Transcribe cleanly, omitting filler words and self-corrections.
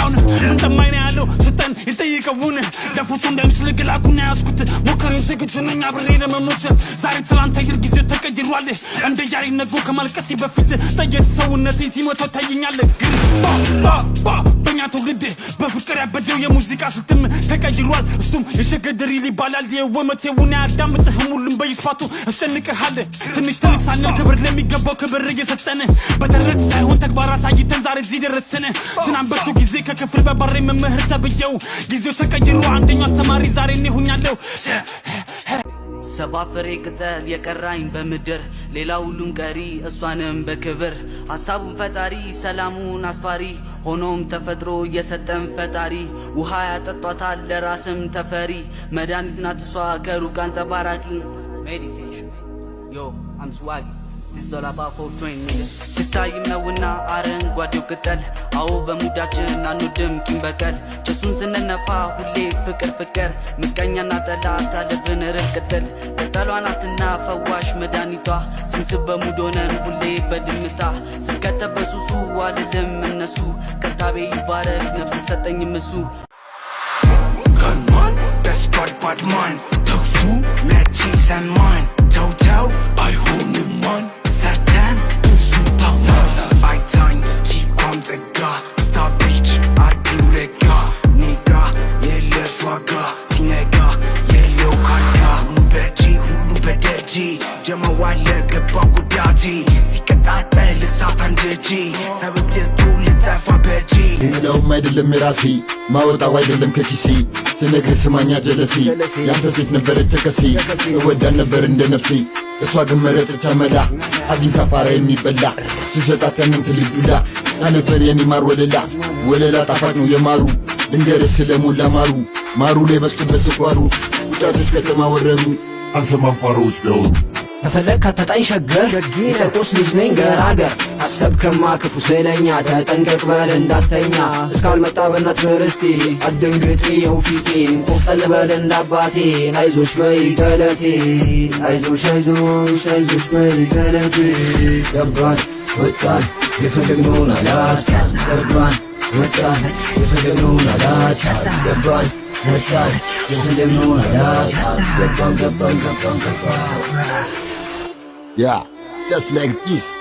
ያውን ምን ተማይና ያለው ስጠን ይጠይቀውን ለፎቶ እንደምስል ግላኩና ያስኩት ሞከረኝ ዝግጁ ነኝ አብሬ ለመሞት ዛሬ ትላንት አየር ጊዜ ተቀይሯል እንደ ያሪ ነጎ ከማልቀስ በፊት ጠየት ሰውነቴ ሲሞት ታየኛል በእኛ ትውልድ በፍቅር ያበደው የሙዚቃ ስልትም ተቀይሯል እሱም የሸገደሪ ይባላል የወመቴውን ያዳምጥህም ሁሉም በይስፋቱ አስጨንቀሃል ትንሽ ተልክሳለ ክብር ለሚገባው ክብር እየሰጠን በተረት ሳይሆን ተግባር አሳይተን ዛሬ እዚህ ደረስን ትናንት በሱ ጊዜ ከክፍል በባሬ መምህር ተብየው ጊዜው ተቀይሮ አንደኛው አስተማሪ ዛሬ እኔ ሆኛለሁ ሰባ ፍሬ ቅጠል የቀራኝ በምድር ሌላ ሁሉም ቀሪ እሷንም በክብር ሐሳቡን ፈጣሪ ሰላሙን አስፋሪ ሆኖም ተፈጥሮ የሰጠን ፈጣሪ ውሃ ያጠጧታል ለራስም ተፈሪ መድኃኒት ናት እሷ ከሩቅ አንጸባራቂ ሜዲቴሽን ዮ አም ስዋጊ ዞላ ባፎቶኝ ስታይም ነውና አረንጓዴው ቅጠል አዎ በሙዳችን አንወድም ቂም በቀል ጭሱን ስንነፋ ሁሌ ፍቅር ፍቅር ምቀኛና ጠላት አለብን ርቅጥል ቅጠሏ ናትና ፈዋሽ መድኃኒቷ ስንስብ በሙድ ሆነን ሁሌ በድምታ ስከተብ በሱሱ አልልም እነሱ ከታቤ ይባረክ ነፍስ ሰጠኝም እሱ Gunman, that's bad man ተክፉ መቺ ሰንማን ተውተው አይሆንም ማን ሰርተን ብዙ ታማን አይታኝ ቺኳም ዘጋ ስታቢች አርቢው ረጋ ኔጋ የለሽ ዋጋ ሲነጋ የለው ካጋ በጂ ሁሉ በደጂ ጀመዋለ ገባው ጉዳጂ ሲቀጣጠል እሳት አንደጂ ሰበብ ልቱ ልጠፋ በጂ ምለውም አይደለም የራሴ ማወጣው አይደለም ከኪሴ ስነግር ስማኛ ጀለሴ ያንተ ሴት ነበረች ተከሴ እወዳን ነበር እንደ ነፍሴ እሷ ግን መረጠች አመዳ አግኝታ ፋራ የሚበላ ስሰጣት ያንን ትልቅ ዱላ ያነተር የኔ ማር ወለላ ጣፋጭ ነው የማሩ ድንገርህ ስለሞላ ማሩ ላይ በስቶበት ስኳሩ ውጫቶች ከተማ ወረሩ አንሰማም ፋራዎች ቢያወሩ ተፈለግ ከተጣኝ ሸገር የጨርቆስ ልጅ ነኝ ገራገር አሰብከማ ክፉ ስለኛ ተጠንቀቅ በል እንዳተኛ እስካልመጣ በእናት በርስቴ አደንግጥ ይኸው ፊቴን ቆፍጠን በል እንዳባቴ አይዞሽ በይ ገለቴ አይዞሽ በይ ገለቴ ገባን ወጣን የፈለግነውን አላጣን ገባን ወጣን የፈለግነውን አላጣን ገባን ወጣን የፈለግነውን አላጣን ገባን Yeah, just like this.